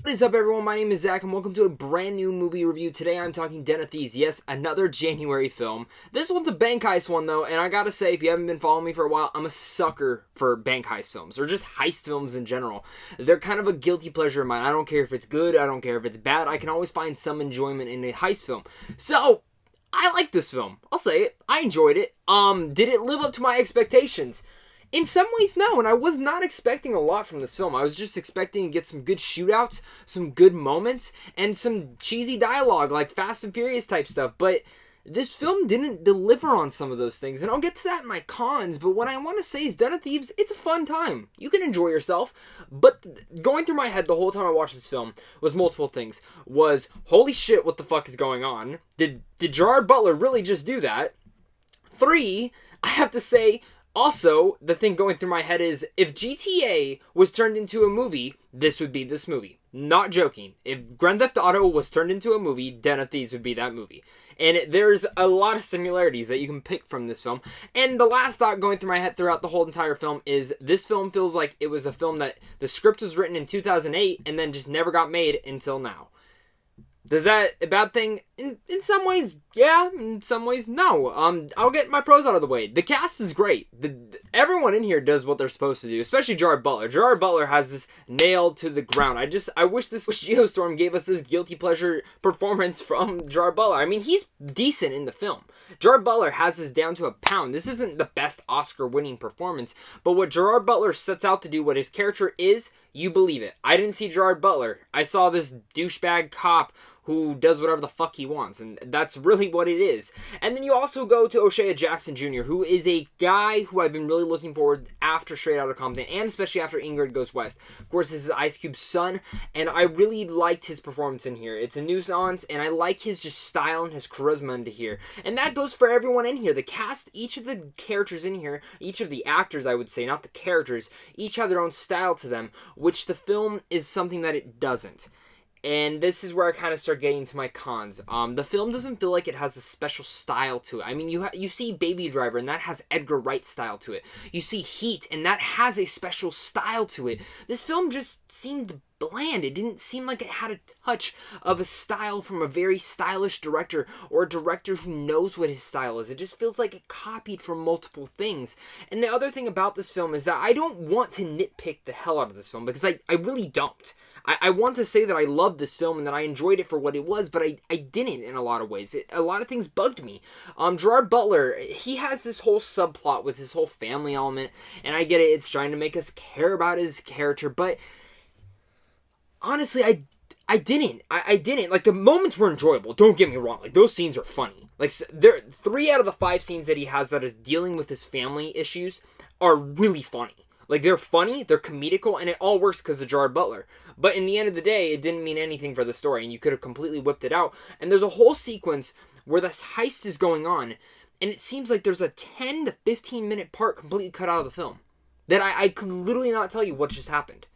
What is up, everyone? My name is Zach, and welcome to a brand new movie review. Today I'm talking Den of Thieves. Yes, another January film. This one's a bank heist one, though, and I gotta say, if you haven't been following me for a while, I'm a sucker for bank heist films, or just heist films in general. They're kind of a guilty pleasure of mine. I don't care if it's good, I don't care if it's bad, I can always find some enjoyment in a heist film. So, I like this film. I'll say it. I enjoyed it. Did it live up to my expectations? In some ways, no, and I was not expecting a lot from this film. I was just expecting to get some good shootouts, some good moments, and some cheesy dialogue, like Fast and Furious type stuff, but this film didn't deliver on some of those things, and I'll get to that in my cons, but what I want to say is Den of Thieves, it's a fun time. You can enjoy yourself, but going through my head the whole time I watched this film was multiple things. Holy shit, what the fuck is going on? Did Gerard Butler really just do that? 3, I have to say, also, the thing going through my head is, if GTA was turned into a movie, this would be this movie. Not joking. If Grand Theft Auto was turned into a movie, Den of Thieves would be that movie. And there's a lot of similarities that you can pick from this film. And the last thought going through my head throughout the whole entire film is, this film feels like it was a film that the script was written in 2008 and then just never got made until now. Is that a bad thing? In some ways, yeah. In some ways, no. I'll get my pros out of the way. The cast is great. Everyone in here does what they're supposed to do, especially Gerard Butler. Gerard Butler has this nailed to the ground. I wish Geostorm gave us this guilty pleasure performance from Gerard Butler. I mean, he's decent in the film. Gerard Butler has this down to a pound. This isn't the best Oscar-winning performance, but what Gerard Butler sets out to do, what his character is, you believe it. I didn't see Gerard Butler. I saw this douchebag cop who does whatever the fuck he wants, and that's really what it is. And then you also go to O'Shea Jackson Jr., who is a guy who I've been really looking forward after Straight Outta Compton, and especially after Ingrid Goes West. Of course, this is Ice Cube's son, and I really liked his performance in here. It's a nuisance, and I like his just style and his charisma into here. And that goes for everyone in here. The cast, each of the characters in here, each of the actors, I would say, not the characters, each have their own style to them, which the film is something that it doesn't. And this is where I kind of start getting to my cons. The film doesn't feel like it has a special style to it. I mean, you see Baby Driver, and that has Edgar Wright style to it. You see Heat, and that has a special style to it. This film just seemed bland. It didn't seem like it had a touch of a style from a very stylish director, or a director who knows what his style is. It just feels like it copied from multiple things. And the other thing about this film is that I don't want to nitpick the hell out of this film, because I really don't. I want to say that I loved this film and that I enjoyed it for what it was, but I didn't in a lot of ways. A lot of things bugged me. Gerard Butler, he has this whole subplot with his whole family element, and I get it, it's trying to make us care about his character, but honestly, I didn't. I didn't. Like, the moments were enjoyable. Don't get me wrong. Like, those scenes are funny. Like, 3 out of the 5 scenes that he has that is dealing with his family issues are really funny. Like, they're funny, they're comedical, and it all works because of Gerard Butler. But in the end of the day, it didn't mean anything for the story, and you could have completely whipped it out. And there's a whole sequence where this heist is going on, and it seems like there's a 10 to 15 minute part completely cut out of the film. That I could literally not tell you what just happened.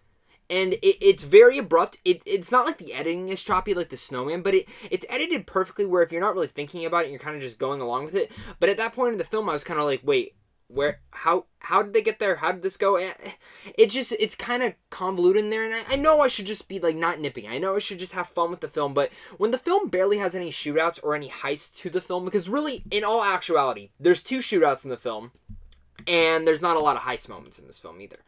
And it's very abrupt. It's not like the editing is choppy like the Snowman, but it's edited perfectly where if you're not really thinking about it, you're kind of just going along with it. But at that point in the film, I was kind of like, wait, how did they get there? How did this go? It's kind of convoluted in there, and I know I should just be like not nipping. I know I should just have fun with the film, but when the film barely has any shootouts or any heists to the film, because really, in all actuality, there's 2 shootouts in the film, and there's not a lot of heist moments in this film either.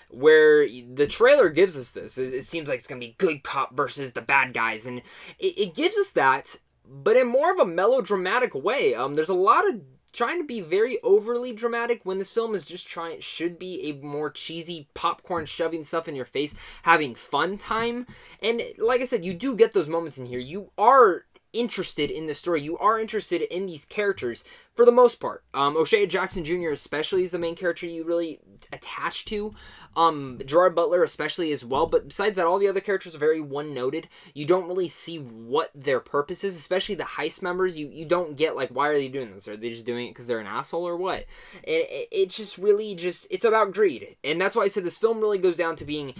Where the trailer gives us this, it seems like it's going to be good cop versus the bad guys, and it gives us that, but in more of a melodramatic way. There's a lot of trying to be very overly dramatic when this film is just should be a more cheesy popcorn shoving stuff in your face, having fun time. And like I said, you do get those moments in here. You are interested in the story. You are interested in these characters for the most part. O'Shea Jackson Jr. especially is the main character you really attach to. Gerard Butler especially as well. But besides that, all the other characters are very one-noted. You don't really see what their purpose is, especially the heist members. You don't get, like, why are they doing this? Are they just doing it because they're an asshole or what? And it's just really it's about greed. And that's why I said this film really goes down to being,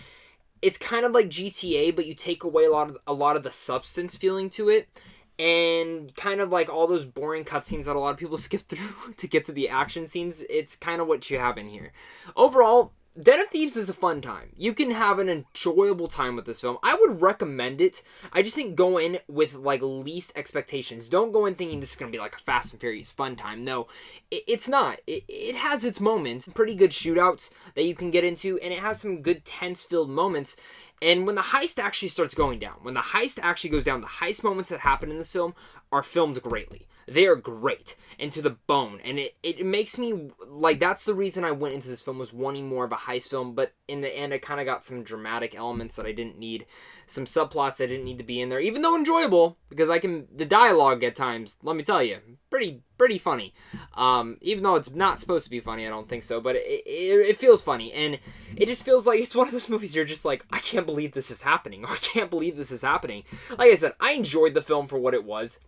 it's kind of like GTA, but you take away a lot of the substance feeling to it. And kind of like all those boring cutscenes that a lot of people skip through to get to the action scenes, it's kind of what you have in here. Overall, Den of Thieves is a fun time. You can have an enjoyable time with this film. I would recommend it. I just think go in with like least expectations. Don't go in thinking this is going to be like a Fast and Furious fun time. No, it's not. It has its moments. Pretty good shootouts that you can get into, and it has some good tense-filled moments. And when the heist actually starts going down, when the heist actually goes down, the heist moments that happen in this film are filmed greatly. They are great and to the bone. And it makes me, like, that's the reason I went into this film, was wanting more of a heist film. But in the end, I kind of got some dramatic elements that I didn't need. Some subplots that didn't need to be in there. Even though enjoyable, because the dialogue at times, let me tell you, pretty funny. Even though it's not supposed to be funny, I don't think so. But it feels funny. And it just feels like it's one of those movies you're just like, I can't believe this is happening. Or I can't believe this is happening. Like I said, I enjoyed the film for what it was.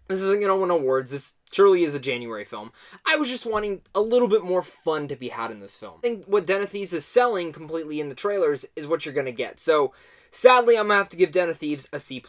This isn't going to win awards. This truly is a January film. I was just wanting a little bit more fun to be had in this film. I think what Den of Thieves is selling completely in the trailers is what you're going to get. So, sadly, I'm going to have to give Den of Thieves a C+.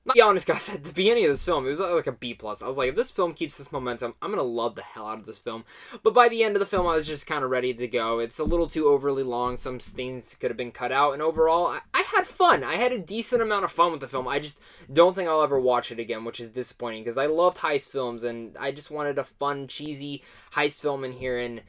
Not be honest, guys, at the beginning of this film, it was like a B+. I was like, if this film keeps this momentum, I'm going to love the hell out of this film. But by the end of the film, I was just kind of ready to go. It's a little too overly long. Some things could have been cut out. And overall, I had fun. I had a decent amount of fun with the film. I just don't think I'll ever watch it again, which is disappointing because I loved heist films. And I just wanted a fun, cheesy heist film in here. And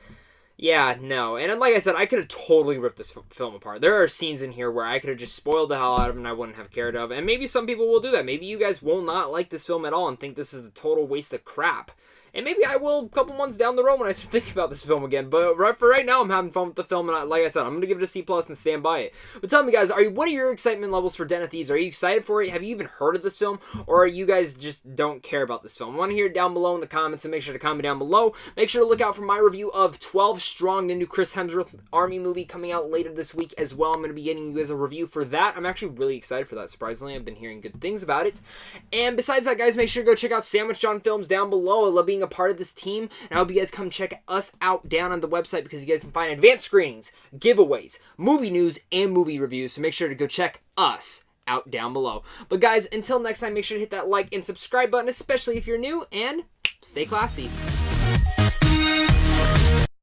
yeah, no. And like I said, I could have totally ripped this film apart. There are scenes in here where I could have just spoiled the hell out of it and I wouldn't have cared of. And maybe some people will do that. Maybe you guys will not like this film at all and think this is a total waste of crap. And maybe I will a couple months down the road when I start thinking about this film again. But for right now, I'm having fun with the film. And like I said, I'm going to give it a C+ and stand by it. But tell me, guys, what are your excitement levels for Den of Thieves? Are you excited for it? Have you even heard of this film? Or are you guys just don't care about this film? I want to hear it down below in the comments. So make sure to comment down below. Make sure to look out for my review of 12 Strong, the new Chris Hemsworth Army movie coming out later this week as well. I'm going to be getting you guys a review for that. I'm actually really excited for that, surprisingly. I've been hearing good things about it. And besides that, guys, make sure to go check out sandwichjohnfilms down below. I love being a part of this team. And I hope you guys come check us out down on the website because you guys can find advanced screenings, giveaways, movie news, and movie reviews. So make sure to go check us out down below. But guys, until next time, make sure to hit that like and subscribe button, especially if you're new, and stay classy.